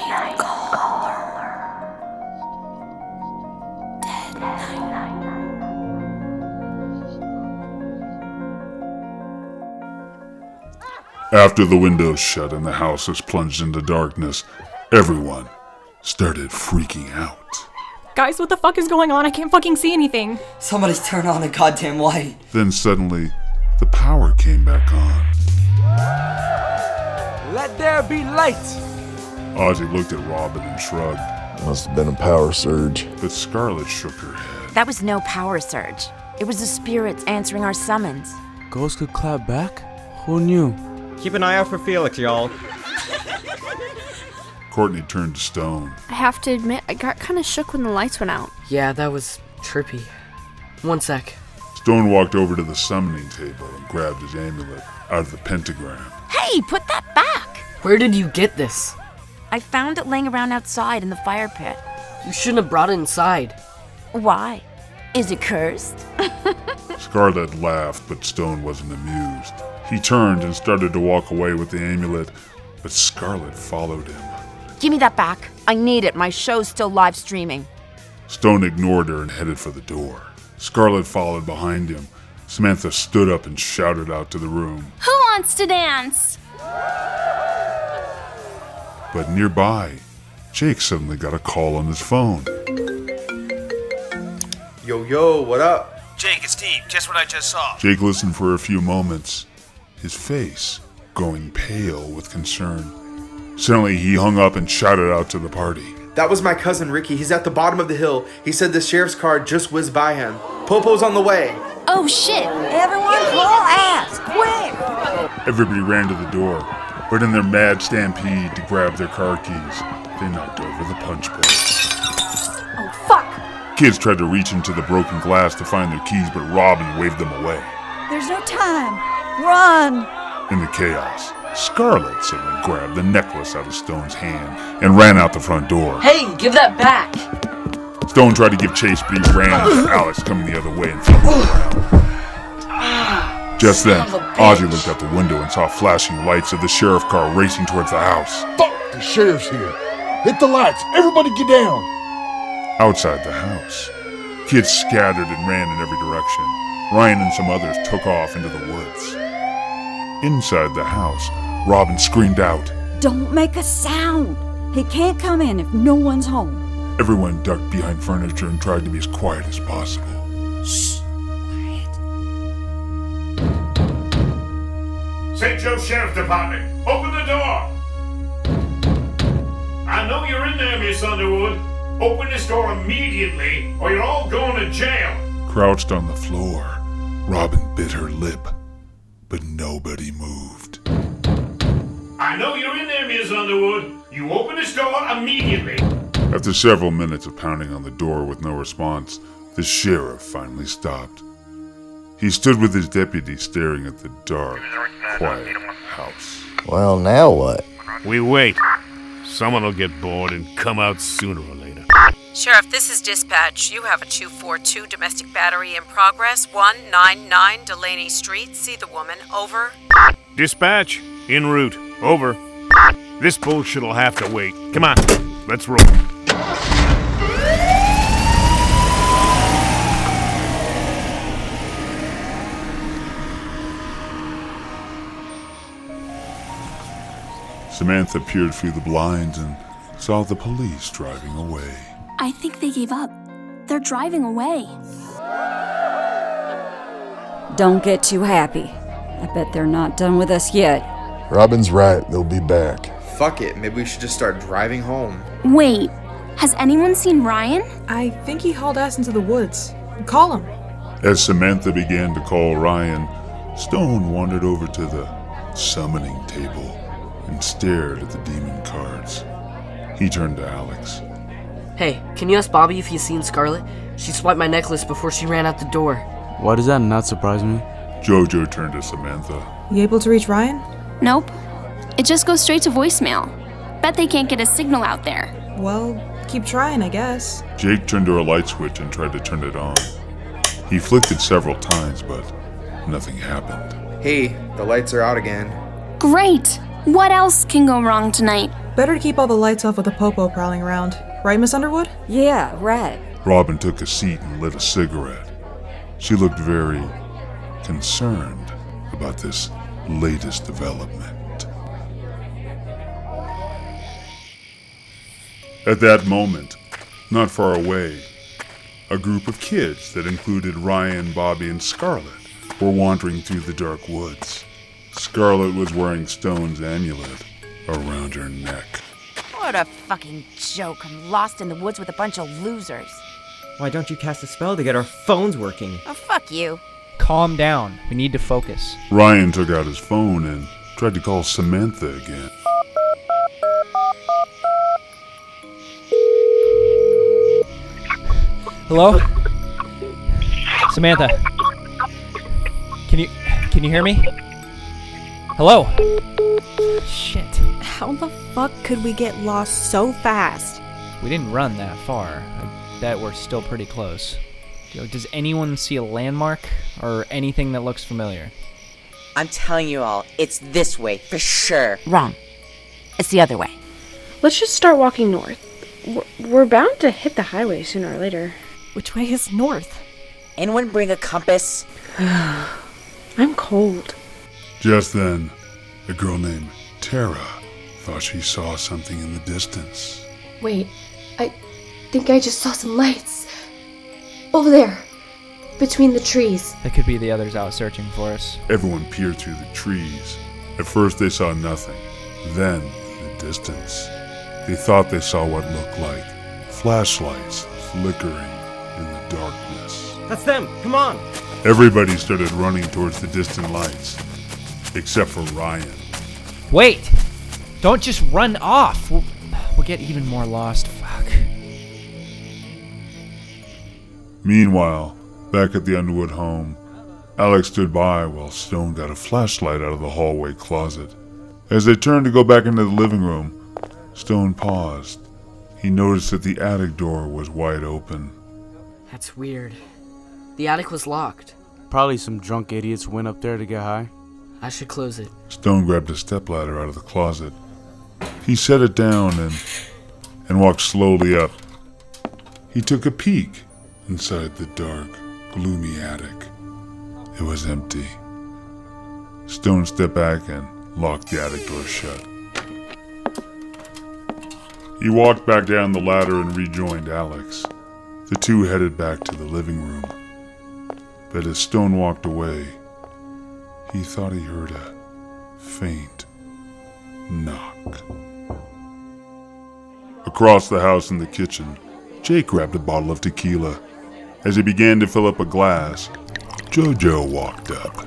Night Caller. Deadnight. After the windows shut and the house was plunged into darkness, everyone started freaking out. Guys, what the fuck is going on? I can't fucking see anything. Somebody turn on a goddamn light. Then suddenly, the power came back on. Let there be light! Ozzy looked at Robin and shrugged, Must have been a power surge. but Scarlet shook her head. That was no power surge. It was the spirits answering our summons. Ghosts could clap back? Who knew? Keep an eye out for Felix, y'all. Courtney turned to Stone. I have to admit, I got kind of shook when the lights went out. Yeah, that was trippy. One sec. Stone walked over to the summoning table and grabbed his amulet out of the pentagram. Hey, put that back! Where did you get this? I found it laying around outside in the fire pit. You shouldn't have brought it inside. Why? Is it cursed? Scarlet laughed, but Stone wasn't amused. He turned and started to walk away with the amulet, but Scarlet followed him. Give me that back. I need it. My show's still live streaming. Stone ignored her and headed for the door. Scarlet followed behind him. Samantha stood up and shouted out to the room. Who wants to dance? But nearby, Jake suddenly got a call on his phone. Yo, what up? Jake, it's Steve. Guess what I just saw? Jake listened for a few moments, his face going pale with concern. Suddenly, he hung up and shouted out to the party. That was my cousin Ricky. He's at the bottom of the hill. He said the sheriff's car just whizzed by him. Popo's on the way. Oh shit! Everyone haul ass! Quick! Everybody ran to the door, but in their mad stampede to grab their car keys, they knocked over the punch bowl. Oh fuck! Kids tried to reach into the broken glass to find their keys, but Robin waved them away. There's no time. Run! In the chaos, Scarlet suddenly grabbed the necklace out of Stone's hand and ran out the front door. Hey, give that back! Stone tried to give chase, but he ran with Alex coming the other way and fell to the ground. Just then, Ozzy looked out the window and saw flashing lights of the sheriff car racing towards the house. Fuck! The sheriff's here. Hit the lights. Everybody get down. Outside the house, kids scattered and ran in every direction. Ryan and some others took off into the woods. Inside the house, Robin screamed out. Don't make a sound. He can't come in if no one's home. Everyone ducked behind furniture and tried to be as quiet as possible. Shh. Quiet. St. Joe Sheriff Department, open the door! I know you're in there, Miss Underwood. Open this door immediately, or you're all going to jail. Crouched on the floor, Robin bit her lip, but nobody moved. I know you're in there, Miss Underwood. You open this door immediately. After several minutes of pounding on the door with no response, the sheriff finally stopped. He stood with his deputy staring at the dark, quiet house. Well, now what? We wait. Someone will get bored and come out sooner or later. Sheriff, this is dispatch. You have a 242 domestic battery in progress, 199 Delaney Street. See the woman. Over. Dispatch, en route. Over. This bullshit'll have to wait. Come on, let's roll. Samantha peered through the blinds and saw the police driving away. I think they gave up. They're driving away. Don't get too happy. I bet they're not done with us yet. Robin's right. They'll be back. Fuck it, maybe we should just start driving home. Wait, has anyone seen Ryan? I think he hauled ass into the woods. Call him. As Samantha began to call Ryan, Stone wandered over to the summoning table and stared at the demon cards. He turned to Alex. Hey, can you ask Bobby if he's seen Scarlet? She swiped my necklace before she ran out the door. Why does that not surprise me? Jojo turned to Samantha. You able to reach Ryan? Nope. It just goes straight to voicemail. Bet they can't get a signal out there. Well, keep trying, I guess. Jake turned to a light switch and tried to turn it on. He flicked it several times, but nothing happened. Hey, the lights are out again. Great! What else can go wrong tonight? Better to keep all the lights off with a popo prowling around. Right, Miss Underwood? Yeah, right. Robin took a seat and lit a cigarette. She looked very concerned about this latest development. At that moment, not far away, a group of kids that included Ryan, Bobby, and Scarlett were wandering through the dark woods. Scarlett was wearing Stone's amulet around her neck. What a fucking joke. I'm lost in the woods with a bunch of losers. Why don't you cast a spell to get our phones working? Oh, fuck you. Calm down. We need to focus. Ryan took out his phone and tried to call Samantha again. Hello? Samantha. Can you hear me? Hello? Shit. How the fuck could we get lost so fast? We didn't run that far. I bet we're still pretty close. Does anyone see a landmark or anything that looks familiar? I'm telling you all, it's this way, for sure. Wrong. It's the other way. Let's just start walking north. We're bound to hit the highway sooner or later. Which way is north? Anyone bring a compass? I'm cold. Just then, a girl named Tara thought she saw something in the distance. Wait, I think I just saw some lights. Over there, between the trees. That could be the others out searching for us. Everyone peered through the trees. At first they saw nothing. Then, in the distance, they thought they saw what looked like flashlights flickering in the darkness. That's them! Come on! Everybody started running towards the distant lights, except for Ryan. Wait! Don't just run off! We'll get even more lost. Fuck. Meanwhile, back at the Underwood home, Alex stood by while Stone got a flashlight out of the hallway closet. As they turned to go back into the living room, Stone paused. He noticed that the attic door was wide open. That's weird. The attic was locked. Probably some drunk idiots went up there to get high. I should close it. Stone grabbed a stepladder out of the closet. He set it down and walked slowly up. He took a peek inside the dark, gloomy attic. It was empty. Stone stepped back and locked the attic door shut. He walked back down the ladder and rejoined Alex. The two headed back to the living room. But as Stone walked away, he thought he heard a faint knock. Across the house in the kitchen, Jake grabbed a bottle of tequila. As he began to fill up a glass, Jojo walked up.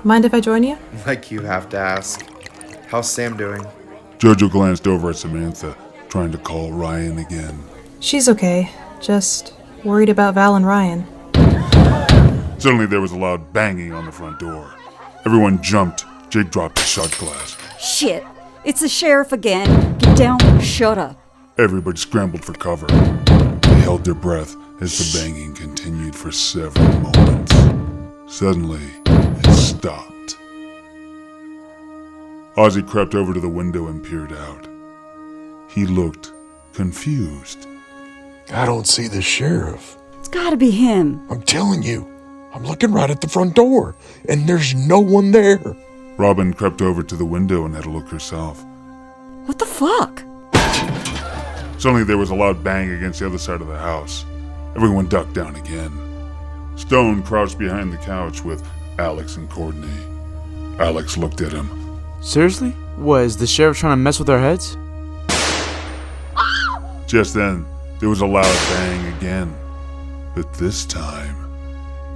Mind if I join you? Like you have to ask. How's Sam doing? Jojo glanced over at Samantha, trying to call Ryan again. She's okay. Just worried about Val and Ryan. Suddenly there was a loud banging on the front door. Everyone jumped. Jake dropped his shot glass. Shit! It's the sheriff again. Get down. Shut up. Everybody scrambled for cover. They held their breath as the banging continued for several moments. Suddenly, it stopped. Ozzy crept over to the window and peered out. He looked confused. I don't see the sheriff. It's gotta be him. I'm telling you, I'm looking right at the front door, and there's no one there. Robin crept over to the window and had a look herself. What the fuck? Suddenly there was a loud bang against the other side of the house. Everyone ducked down again. Stone crouched behind the couch with Alex and Courtney. Alex looked at him. Seriously? What, is the sheriff trying to mess with our heads? Just then, there was a loud bang again. But this time,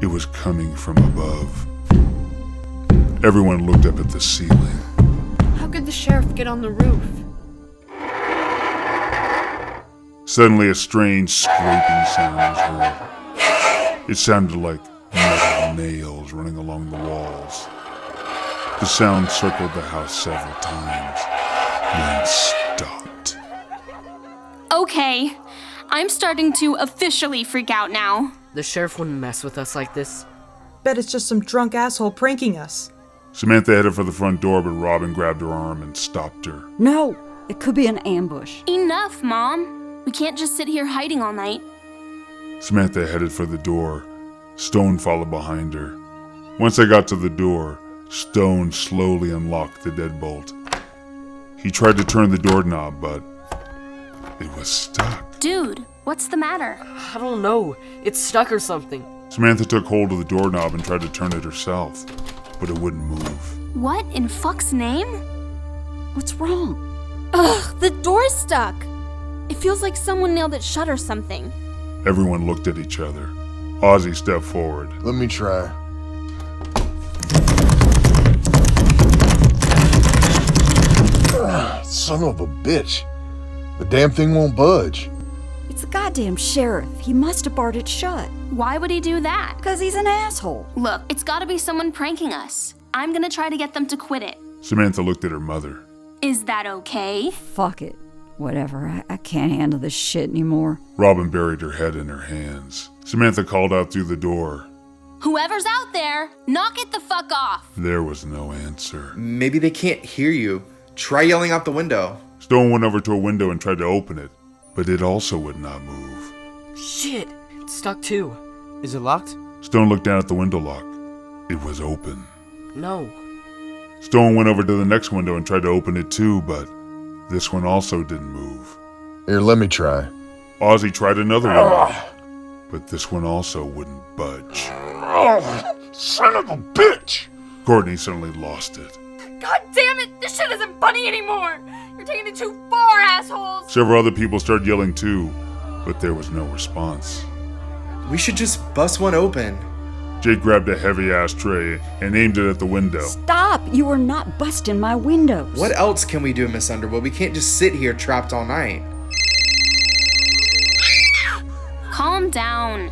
it was coming from above. Everyone looked up at the ceiling. How could the sheriff get on the roof? Suddenly, a strange scraping sound was heard. It sounded like metal nails running along the walls. The sound circled the house several times, then stopped. Okay, I'm starting to officially freak out now. The sheriff wouldn't mess with us like this. Bet it's just some drunk asshole pranking us. Samantha headed for the front door, but Robin grabbed her arm and stopped her. No, It could be an ambush. Enough, Mom. We can't just sit here hiding all night. Samantha headed for the door. Stone followed behind her. Once they got to the door, Stone slowly unlocked the deadbolt. He tried to turn the doorknob, but it was stuck. Dude, what's the matter? I don't know. It's stuck or something. Samantha took hold of the doorknob and tried to turn it herself, but it wouldn't move. What in fuck's name? What's wrong? Ugh, the door's stuck. It feels like someone nailed it shut or something. Everyone looked at each other. Ozzy stepped forward. Let me try. Son of a bitch. The damn thing won't budge. It's the goddamn sheriff. He must have barred it shut. Why would he do that? Because he's an asshole. Look, it's gotta be someone pranking us. I'm gonna try to get them to quit it. Samantha looked at her mother. Is that okay? Fuck it. Whatever. I can't handle this shit anymore. Robin buried her head in her hands. Samantha called out through the door. Whoever's out there, knock it the fuck off. There was no answer. Maybe they can't hear you. Try yelling out the window. Stone went over to a window and tried to open it, but it also would not move. Shit, it's stuck too. Is it locked? Stone looked down at the window lock. It was open. No. Stone went over to the next window and tried to open it too, but this one also didn't move. Here, let me try. Ozzy tried another window, but this one also wouldn't budge. Son of a bitch! Courtney suddenly lost it. God damn it! This shit isn't funny anymore! You're taking it too far, assholes! Several other people started yelling too, but there was no response. We should just bust one open. Jake grabbed a heavy ashtray and aimed it at the window. Stop! You are not busting my windows. What else can we do, Miss Underwood? We can't just sit here trapped all night. Calm down.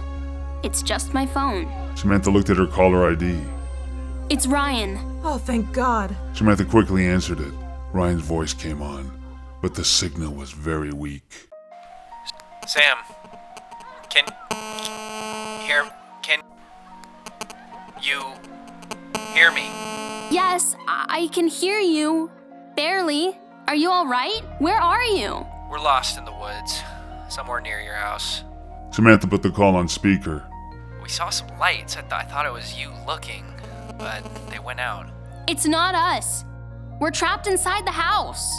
It's just my phone. Samantha looked at her caller ID. It's Ryan. Oh, thank God. Samantha quickly answered it. Ryan's voice came on, but the signal was very weak. Sam, can you hear me? Yes, I can hear you. Barely. Are you alright? Where are you? We're lost in the woods, somewhere near your house. Samantha put the call on speaker. We saw some lights. I thought it was you looking, but they went out. It's not us. We're trapped inside the house.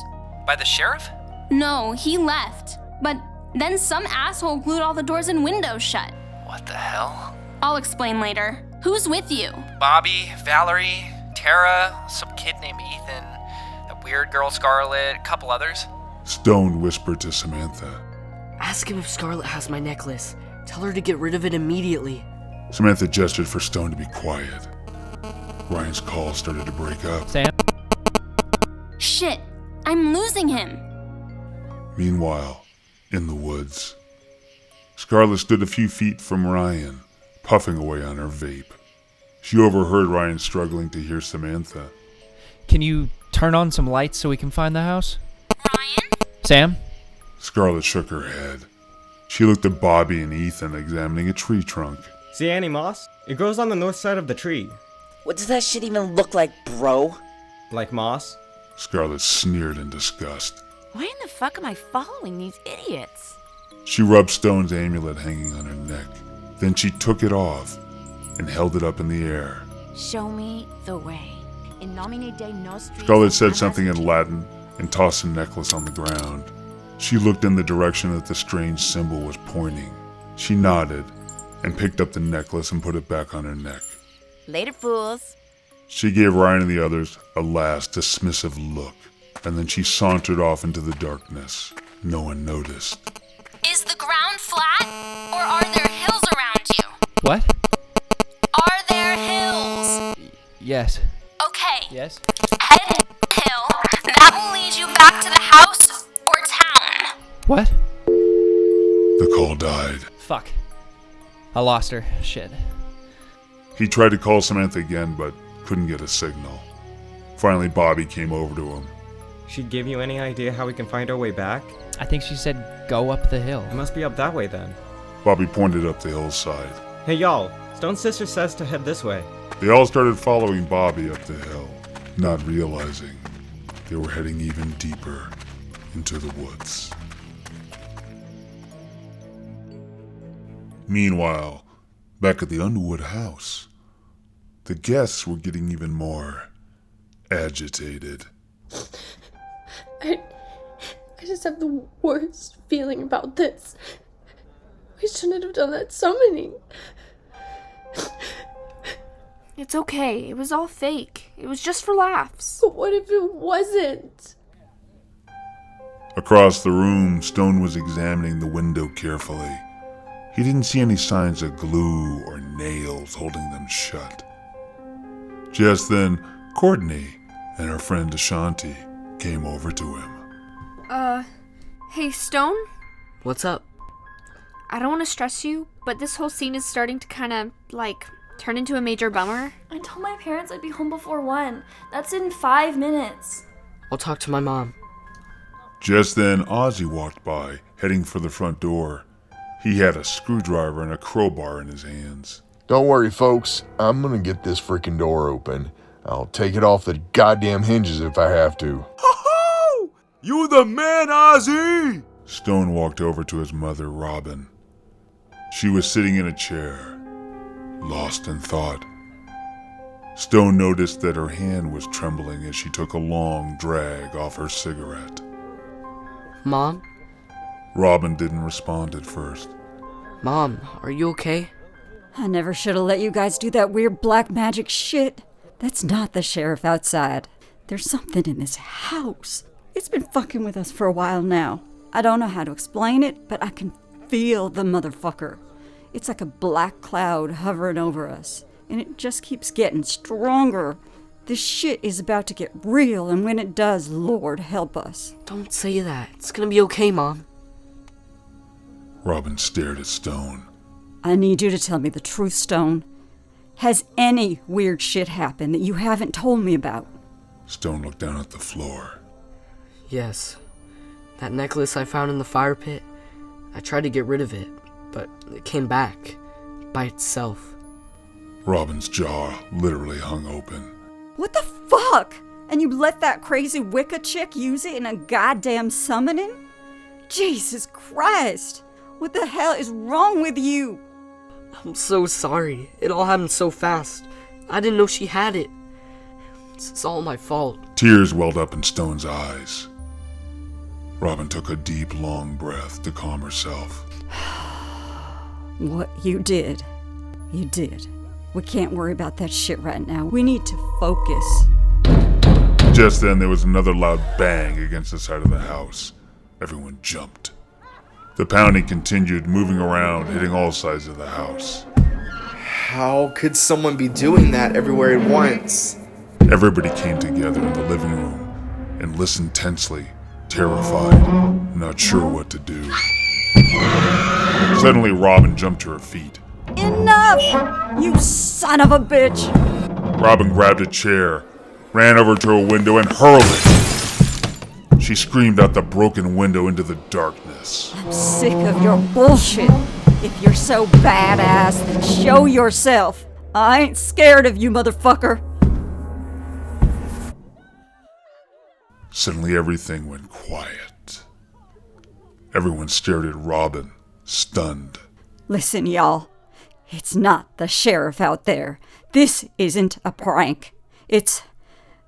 By the sheriff? No, he left. But then some asshole glued all the doors and windows shut. What the hell? I'll explain later. Who's with you? Bobby, Valerie, Tara, some kid named Ethan, a weird girl Scarlett, a couple others. Stone whispered to Samantha. Ask him if Scarlett has my necklace. Tell her to get rid of it immediately. Samantha gestured for Stone to be quiet. Ryan's call started to break up. Sam? Shit, I'm losing him. Meanwhile, in the woods, Scarlett stood a few feet from Ryan, puffing away on her vape. She overheard Ryan struggling to hear Samantha. Can you turn on some lights so we can find the house? Ryan? Sam? Scarlett shook her head. She looked at Bobby and Ethan examining a tree trunk. See any moss? It grows on the north side of the tree. What does that shit even look like, bro? Like moss? Scarlett sneered in disgust. Why in the fuck am I following these idiots? She rubbed Stone's amulet hanging on her neck. Then she took it off and held it up in the air. Show me the way. In nomine Dei nostri. Scarlett said something in Latin and tossed the necklace on the ground. She looked in the direction that the strange symbol was pointing. She nodded and picked up the necklace and put it back on her neck. Later, fools. She gave Ryan and the others a last dismissive look, and then she sauntered off into the darkness. No one noticed. Is the ground flat? Or are there hills around you? What? Are there hills? Yes. Okay. Yes? Head hill. That will lead you back to the house or town. What? The call died. Fuck. I lost her. Shit. He tried to call Samantha again, but couldn't get a signal. Finally, Bobby came over to him. She give you any idea how we can find our way back? I think she said go up the hill. It must be up that way then. Bobby pointed up the hillside. Hey y'all, Stone's sister says to head this way. They all started following Bobby up the hill, not realizing they were heading even deeper into the woods. Meanwhile, back at the Underwood house, the guests were getting even more agitated. I just have the worst feeling about this. We shouldn't have done that summoning. It's okay. It was all fake. It was just for laughs. But what if it wasn't? Across the room, Stone was examining the window carefully. He didn't see any signs of glue or nails holding them shut. Just then, Courtney and her friend Ashanti came over to him. Hey, Stone? What's up? I don't want to stress you, but this whole scene is starting to kind of, turn into a major bummer. I told my parents I'd be home before 1. That's in 5 minutes. I'll talk to my mom. Just then, Ozzy walked by, heading for the front door. He had a screwdriver and a crowbar in his hands. Don't worry, folks. I'm gonna get this freaking door open. I'll take it off the goddamn hinges if I have to. Ho-ho! You the man, Ozzy! Stone walked over to his mother, Robin. She was sitting in a chair, lost in thought. Stone noticed that her hand was trembling as she took a long drag off her cigarette. Mom? Robin didn't respond at first. Mom, are you okay? I never should have let you guys do that weird black magic shit. That's not the sheriff outside. There's something in this house. It's been fucking with us for a while now. I don't know how to explain it, but I can feel the motherfucker. It's like a black cloud hovering over us, and it just keeps getting stronger. This shit is about to get real, and when it does, Lord help us. Don't say that. It's gonna be okay, Mom. Robin stared at Stone. I need you to tell me the truth, Stone. Has any weird shit happened that you haven't told me about? Stone looked down at the floor. Yes. That necklace I found in the fire pit, I tried to get rid of it, but it came back by itself. Robin's jaw literally hung open. What the fuck? And you let that crazy Wicca chick use it in a goddamn summoning? Jesus Christ! What the hell is wrong with you? I'm so sorry. It all happened so fast. I didn't know she had it. It's all my fault. Tears welled up in Stone's eyes. Robin took a deep, long breath to calm herself. What you did, you did. We can't worry about that shit right now. We need to focus. Just then, there was another loud bang against the side of the house. Everyone jumped. The pounding continued, moving around, hitting all sides of the house. How could someone be doing that everywhere at once? Everybody came together in the living room and listened tensely, terrified, not sure what to do. Suddenly, Robin jumped to her feet. Enough! You son of a bitch! Robin grabbed a chair, ran over to a window, and hurled it. She screamed out the broken window into the darkness. I'm sick of your bullshit. If you're so badass, then show yourself. I ain't scared of you, motherfucker. Suddenly, everything went quiet. Everyone stared at Robin, stunned. Listen, y'all. It's not the sheriff out there. This isn't a prank. It's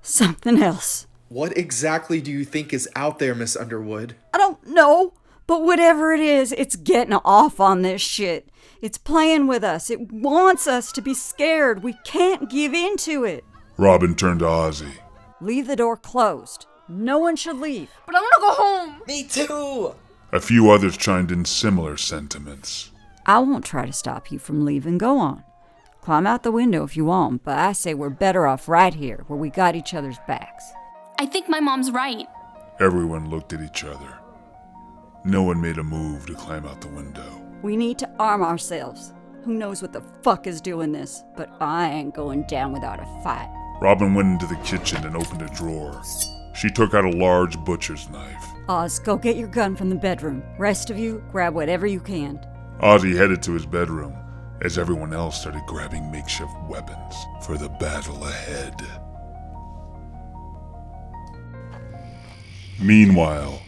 something else. What exactly do you think is out there, Miss Underwood? I don't know, but whatever it is, it's getting off on this shit. It's playing with us. It wants us to be scared. We can't give in to it. Robin turned to Ozzy. Leave the door closed. No one should leave. But I want to go home. Me too. A few others chimed in similar sentiments. I won't try to stop you from leaving. Go on. Climb out the window if you want, but I say we're better off right here, where we got each other's backs. I think my mom's right. Everyone looked at each other. No one made a move to climb out the window. We need to arm ourselves. Who knows what the fuck is doing this, but I ain't going down without a fight. Robin went into the kitchen and opened a drawer. She took out a large butcher's knife. Oz, go get your gun from the bedroom. Rest of you, grab whatever you can. Ozzy headed to his bedroom as everyone else started grabbing makeshift weapons for the battle ahead. Meanwhile,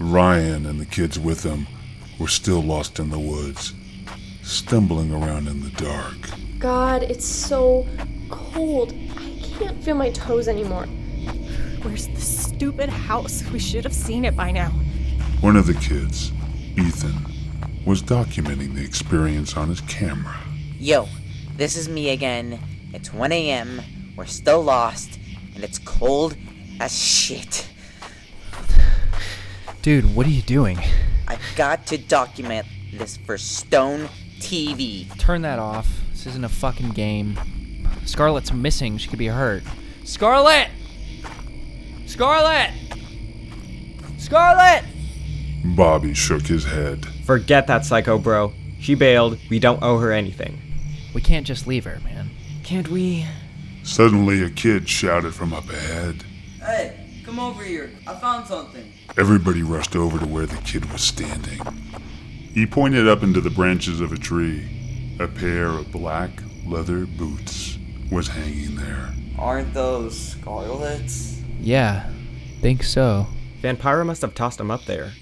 Ryan and the kids with him were still lost in the woods, stumbling around in the dark. God, it's so cold. I can't feel my toes anymore. Where's the stupid house? We should have seen it by now. One of the kids, Ethan, was documenting the experience on his camera. Yo, this is me again. It's 1 a.m., we're still lost, and it's cold as shit. Dude, what are you doing? I've got to document this for Stone TV. Turn that off. This isn't a fucking game. Scarlett's missing. She could be hurt. Scarlett! Scarlett! Scarlett! Bobby shook his head. Forget that psycho, bro. She bailed. We don't owe her anything. We can't just leave her, man. Can't we? Suddenly, a kid shouted from up ahead. Hey, come over here. I found something. Everybody rushed over to where the kid was standing. He pointed up into the branches of a tree. A pair of black leather boots was hanging there. Aren't those Scarlet's? Yeah, think so. Vampira must have tossed them up there.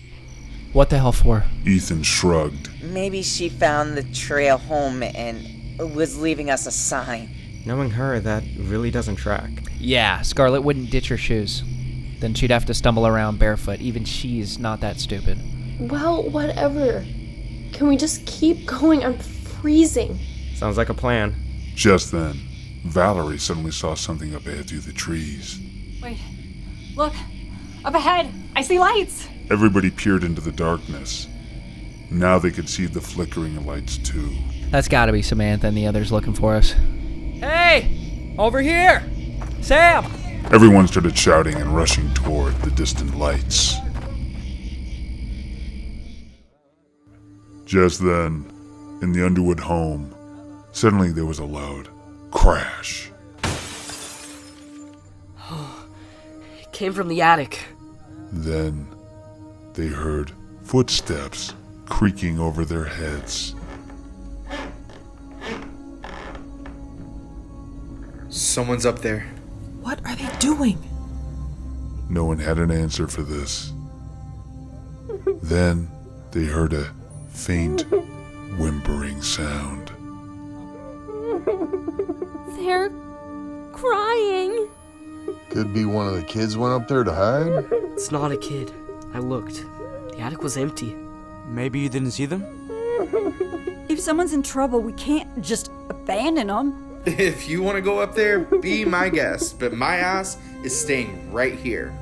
What the hell for? Ethan shrugged. Maybe she found the trail home and was leaving us a sign. Knowing her, that really doesn't track. Yeah, Scarlett wouldn't ditch her shoes. Then she'd have to stumble around barefoot. Even she's not that stupid. Well, whatever. Can we just keep going? I'm freezing. Sounds like a plan. Just then, Valerie suddenly saw something up ahead through the trees. Wait, look, up ahead. I see lights. Everybody peered into the darkness. Now they could see the flickering lights too. That's gotta be Samantha and the others looking for us. Hey! Over here! Sam! Everyone started shouting and rushing toward the distant lights. Just then, in the Underwood home, suddenly there was a loud crash. It came from the attic. Then they heard footsteps creaking over their heads. Someone's up there. What are they doing? No one had an answer for this. Then they heard a faint whimpering sound. They're crying. Could be one of the kids went up there to hide? It's not a kid. I looked. The attic was empty. Maybe you didn't see them? If someone's in trouble, we can't just abandon them. If you want to go up there, be my guest, but my ass is staying right here.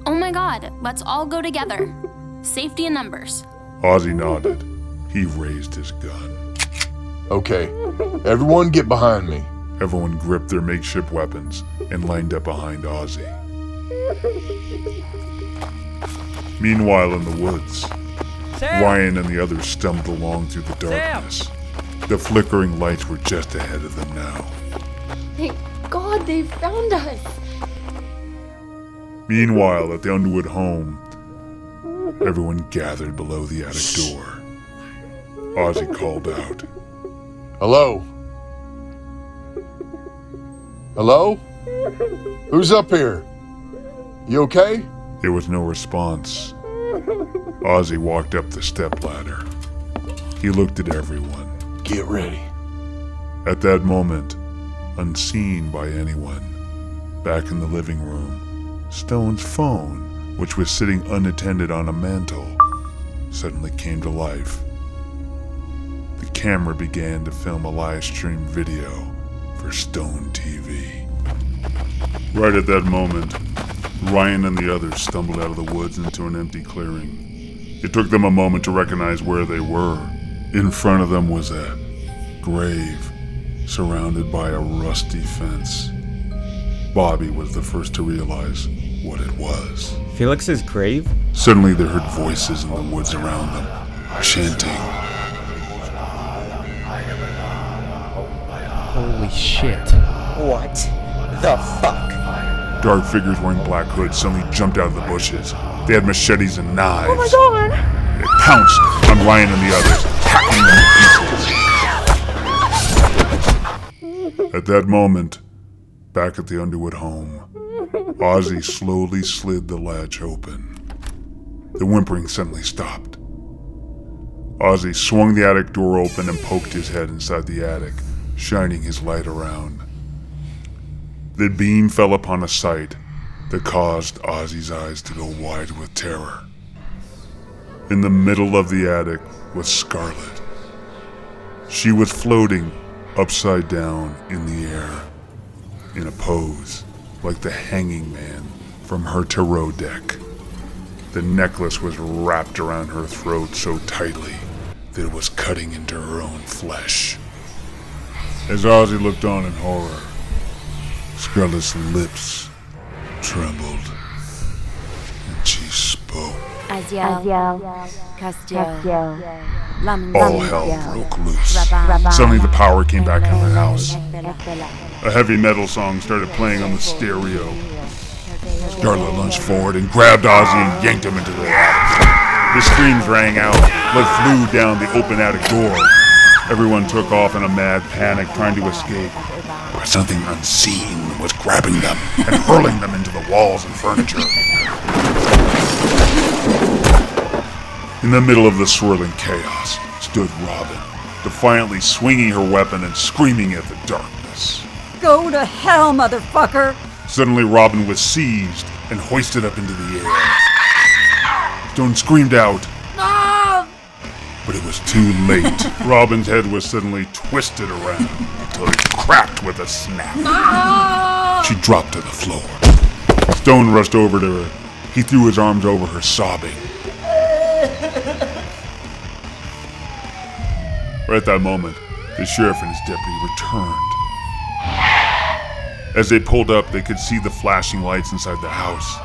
Oh my god, let's all go together. Safety in numbers. Ozzy nodded. He raised his gun. Okay, everyone get behind me. Everyone gripped their makeshift weapons and lined up behind Ozzy. Meanwhile, in the woods, Sam! Ryan and the others stumbled along through the darkness. The flickering lights were just ahead of them now. Thank God they found us. Meanwhile, at the Underwood home, everyone gathered below the attic door. Ozzy called out. Hello? Hello? Who's up here? You okay? There was no response. Ozzy walked up the stepladder. He looked at everyone. Get ready. At that moment, unseen by anyone, back in the living room, Stone's phone, which was sitting unattended on a mantel, suddenly came to life. The camera began to film a live stream video for Stone TV. Right at that moment, Ryan and the others stumbled out of the woods into an empty clearing. It took them a moment to recognize where they were. In front of them was a grave, surrounded by a rusty fence. Bobby was the first to realize what it was. Felix's grave? Suddenly they heard voices in the woods around them, chanting. Holy shit. What the fuck? Dark figures wearing black hoods suddenly jumped out of the bushes. They had machetes and knives. Oh my god! They pounced on Ryan and the others, hacking them to pieces. At that moment, back at the Underwood home, Ozzy slowly slid the latch open. The whimpering suddenly stopped. Ozzy swung the attic door open and poked his head inside the attic, shining his light around. The beam fell upon a sight that caused Ozzy's eyes to go wide with terror. In the middle of the attic was Scarlet. She was floating upside down in the air, in a pose like the hanging man from her tarot deck. The necklace was wrapped around her throat so tightly that it was cutting into her own flesh. As Ozzy looked on in horror, Scarlet's lips trembled, and she spoke. All hell broke loose. Suddenly the power came back into the house. A heavy metal song started playing on the stereo. Scarlet lunged forward and grabbed Ozzy and yanked him into the attic. His screams rang out. Blood flew down the open attic door. Everyone took off in a mad panic, trying to escape. But something unseen was grabbing them and hurling them into the walls and furniture. In the middle of the swirling chaos stood Robin, defiantly swinging her weapon and screaming at the darkness. Go to hell, motherfucker! Suddenly Robin was seized and hoisted up into the air. Stone screamed out, No! but it was too late. Robin's head was suddenly twisted around until it cracked with a snap. No! She dropped to the floor. Stone rushed over to her. He threw his arms over her, sobbing. Right at that moment, the sheriff and his deputy returned. As they pulled up, they could see the flashing lights inside the house.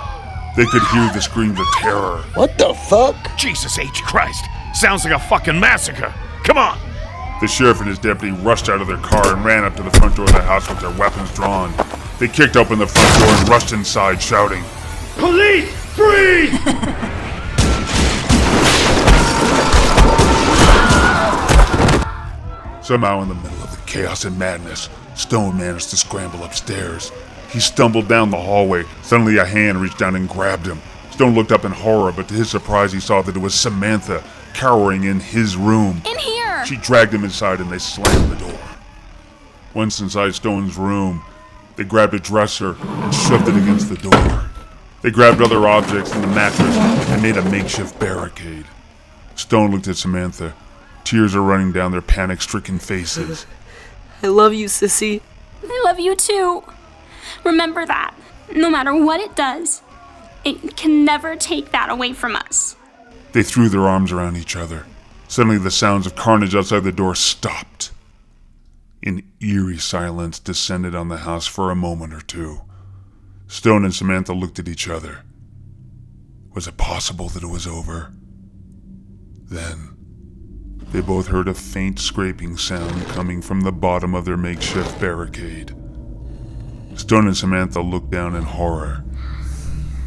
They could hear the screams of terror. What the fuck? Jesus H. Christ. Sounds like a fucking massacre. Come on. The sheriff and his deputy rushed out of their car and ran up to the front door of the house with their weapons drawn. They kicked open the front door and rushed inside, shouting, Police! Freeze! Somehow in the middle of the chaos and madness, Stone managed to scramble upstairs. He stumbled down the hallway. Suddenly a hand reached down and grabbed him. Stone looked up in horror, but to his surprise he saw that it was Samantha, cowering in his room. In here! She dragged him inside and they slammed the door. Once inside Stone's room, they grabbed a dresser and shoved it against the door. They grabbed other objects in the mattress and made a makeshift barricade. Stone looked at Samantha. Tears are running down their panic-stricken faces. I love you, sissy. I love you too. Remember that. No matter what it does, it can never take that away from us. They threw their arms around each other. Suddenly the sounds of carnage outside the door stopped. An eerie silence descended on the house for a moment or two. Stone and Samantha looked at each other. Was it possible that it was over? Then they both heard a faint scraping sound coming from the bottom of their makeshift barricade. Stone and Samantha looked down in horror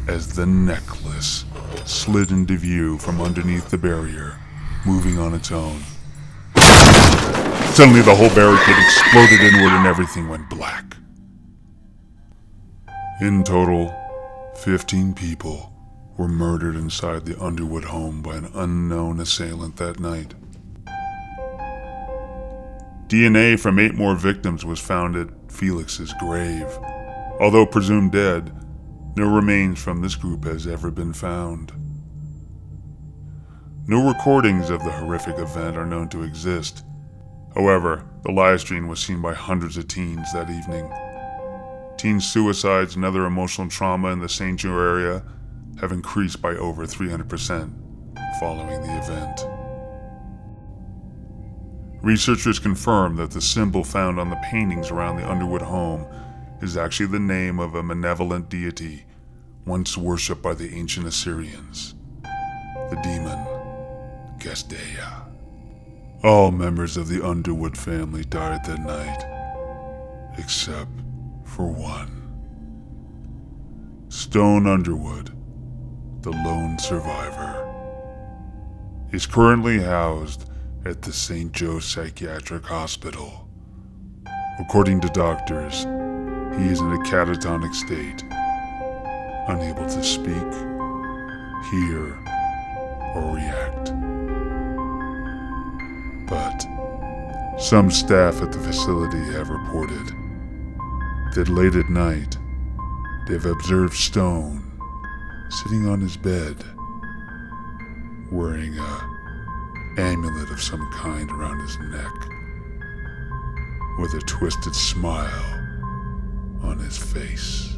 as the necklace slid into view from underneath the barrier, moving on its own. Suddenly the whole barricade exploded inward and everything went black. In total, 15 people were murdered inside the Underwood home by an unknown assailant that night. DNA from 8 more victims was found at Felix's grave. Although presumed dead, no remains from this group has ever been found. No recordings of the horrific event are known to exist. However, the live stream was seen by hundreds of teens that evening. Teen suicides and other emotional trauma in the St. Joe area have increased by over 300% following the event. Researchers confirm that the symbol found on the paintings around the Underwood home is actually the name of a malevolent deity once worshipped by the ancient Assyrians, the demon Gasteia. All members of the Underwood family died that night, except for one. Stone Underwood, the lone survivor, is currently housed at the St. Joe Psychiatric Hospital. According to doctors, he is in a catatonic state, unable to speak, hear, Some staff at the facility have reported that late at night, they've observed Stone sitting on his bed, wearing a amulet of some kind around his neck, with a twisted smile on his face.